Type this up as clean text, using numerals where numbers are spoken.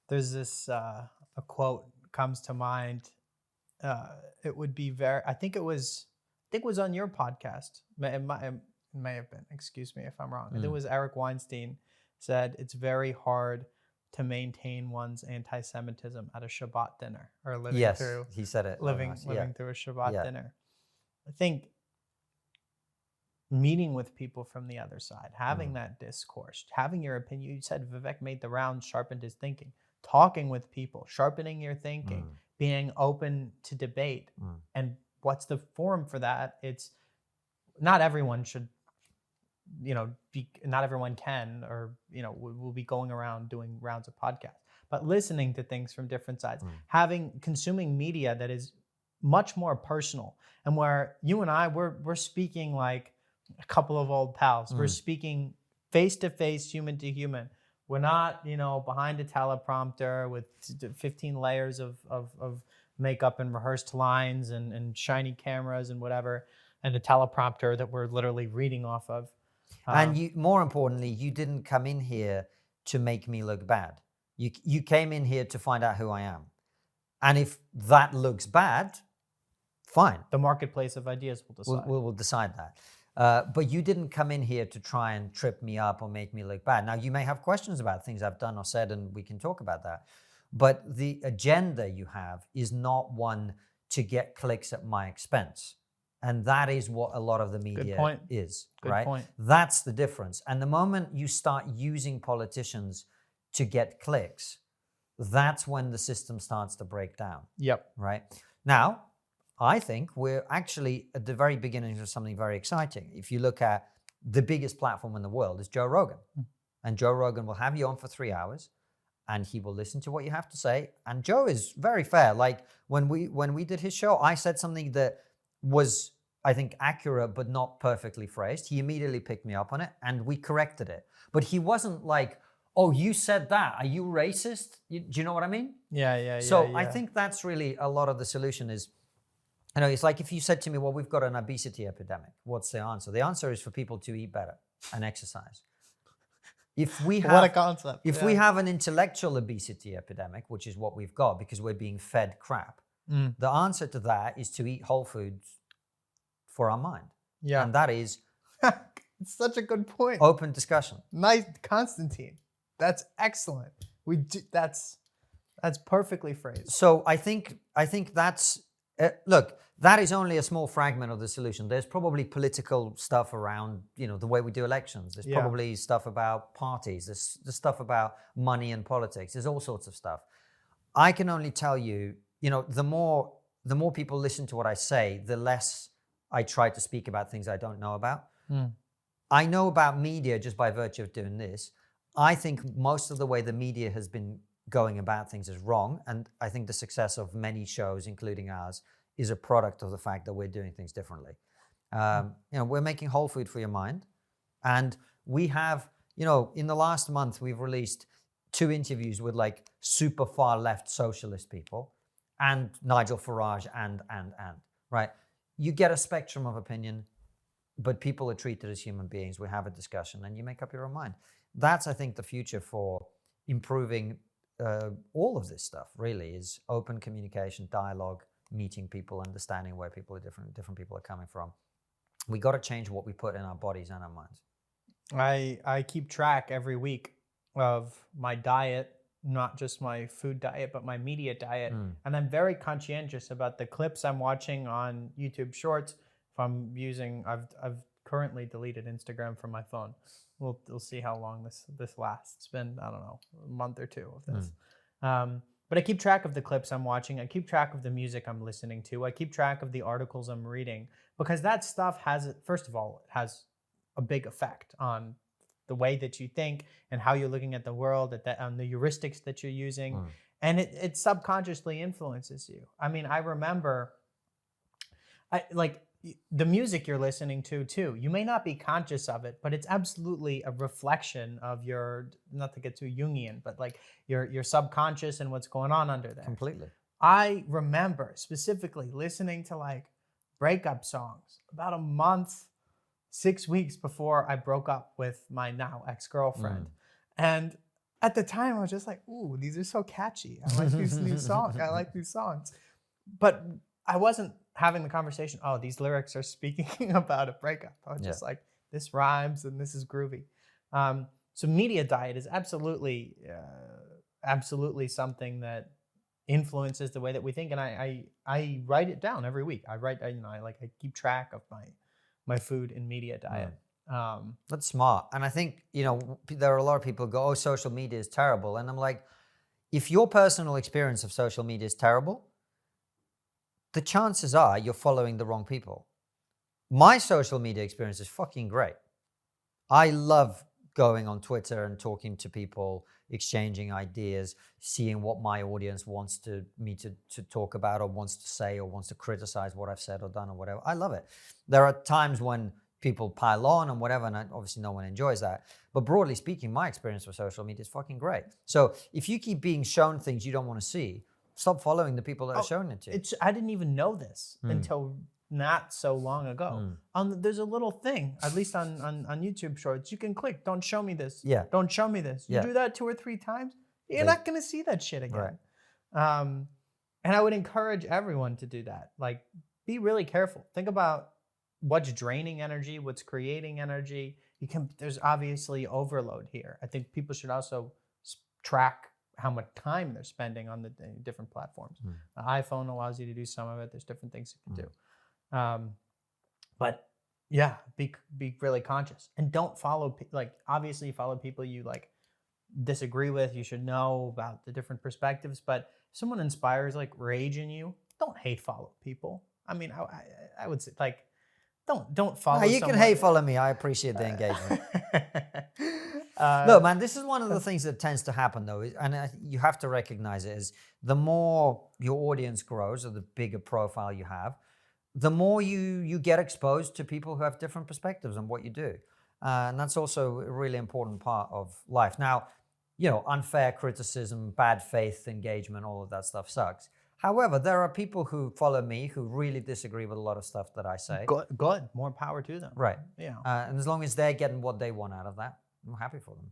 There's this a quote comes to mind. It would be very. I think it was on your podcast. It may have been. Excuse me if I'm wrong. I think it was Eric Weinstein said it's very hard to maintain one's anti-Semitism at a Shabbat dinner or Yes, he said it. living Yeah. through a Shabbat Yeah. dinner. I think meeting with people from the other side, having that discourse, having your opinion. You said Vivek made the rounds, sharpened his thinking. Talking with people, sharpening your thinking, being open to debate. And what's the forum for that? It's not everyone should, not everyone can, or, will be going around doing rounds of podcasts, but listening to things from different sides, consuming media that is much more personal, and where you and I, we're speaking like a couple of old pals. We're speaking face to face, human to human. We're not, behind a teleprompter with 15 layers of makeup and rehearsed lines and shiny cameras and whatever, and a teleprompter that we're literally reading off of. And more importantly, you didn't come in here to make me look bad. You came in here to find out who I am. And if that looks bad, fine. The marketplace of ideas will decide. We'll decide that. But you didn't come in here to try and trip me up or make me look bad. Now, you may have questions about things I've done or said, and we can talk about that. But the agenda you have is not one to get clicks at my expense. And that is what a lot of the media is, right? Point. That's the difference. And the moment you start using politicians to get clicks, that's when the system starts to break down. Yep. Right? Now, I think we're actually at the very beginning of something very exciting. If you look at the biggest platform in the world is Joe Rogan. And Joe Rogan will have you on for 3 hours and he will listen to what you have to say. And Joe is very fair. Like when we did his show, I said something that was, I think, accurate, but not perfectly phrased. He immediately picked me up on it and we corrected it. But he wasn't like, oh, you said that. Are you racist? Do you know what I mean? Yeah. So I think that's really a lot of the solution is, it's like if you said to me, well, we've got an obesity epidemic. What's the answer? The answer is for people to eat better and exercise. What a concept. If we have an intellectual obesity epidemic, which is what we've got because we're being fed crap, the answer to that is to eat whole foods for our mind. Yeah. And that is it's such a good point. Open discussion. Nice, Konstantin. That's excellent. That's perfectly phrased. So I think that's look, that is only a small fragment of the solution. There's probably political stuff around, the way we do elections. There's probably stuff about parties. There's stuff about money and politics. There's all sorts of stuff. I can only tell you, the more people listen to what I say, the less I try to speak about things I don't know about. I know about media just by virtue of doing this. I think most of the way the media has been going about things is wrong. And I think the success of many shows, including ours, is a product of the fact that we're doing things differently. We're making whole food for your mind. And we have, in the last month, we've released 2 interviews with like super far left socialist people and Nigel Farage and, right? You get a spectrum of opinion, but people are treated as human beings. We have a discussion and you make up your own mind. That's, I think, the future for improving all of this stuff, really, is open communication, dialogue, meeting people, understanding where people are different people are coming from. We got to change what we put in our bodies and our minds. I keep track every week of my diet, not just my food diet, but my media diet. And I'm very conscientious about the clips I'm watching on YouTube Shorts. If I'm using, I've currently deleted Instagram from my phone. We'll see how long this lasts. It's been, I don't know, a month or 2 of this. But I keep track of the clips I'm watching. I keep track of the music I'm listening to. I keep track of the articles I'm reading, because that stuff first of all, it has a big effect on the way that you think and how you're looking at the world, on the heuristics that you're using. And it subconsciously influences you. I mean, I remember, the music you're listening to too, you may not be conscious of it, but it's absolutely a reflection of your, not to get too Jungian, but like your subconscious and what's going on under there. Completely. I remember specifically listening to like breakup songs about a month, 6 weeks before I broke up with my now ex-girlfriend. And at the time I was just like, ooh, these are so catchy. I like these new songs. I like these songs. But I wasn't having the conversation, oh, these lyrics are speaking about a breakup. I was just like, this rhymes and this is groovy. So media diet is absolutely something that influences the way that we think. And I write it down every week. I keep track of my food and media diet. That's smart. And I think, there are a lot of people who go, oh, social media is terrible. And I'm like, if your personal experience of social media is terrible, the chances are you're following the wrong people. My social media experience is fucking great. I love going on Twitter and talking to people, exchanging ideas, seeing what my audience wants me to talk about or wants to say or wants to criticize what I've said or done or whatever. I love it. There are times when people pile on and whatever, and obviously no one enjoys that. But broadly speaking, my experience with social media is fucking great. So if you keep being shown things you don't want to see, stop following the people that are showing it to you. I didn't even know this until not so long ago. There's a little thing, at least on YouTube Shorts, you can click, don't show me this. Yeah. Don't show me this. You do that 2 or 3 times, you're not going to see that shit again. Right. And I would encourage everyone to do that. Like, be really careful. Think about what's draining energy, what's creating energy. There's obviously overload here. I think people should also track how much time they're spending on the different platforms. The iPhone allows you to do some of it. There's different things you can do. But yeah, be really conscious and don't follow, obviously follow people you disagree with. You should know about the different perspectives, but if someone inspires rage in you, don't hate follow people. I mean, I would say don't follow. No, you can hate follow me. I appreciate the engagement. Look, man, this is one of the things that tends to happen, though, and you have to recognize it, is the more your audience grows or the bigger profile you have, the more you get exposed to people who have different perspectives on what you do. And that's also a really important part of life. Now, unfair criticism, bad faith engagement, all of that stuff sucks. However, there are people who follow me who really disagree with a lot of stuff that I say. Good. More power to them. Right. Yeah. And as long as they're getting what they want out of that, I'm happy for them.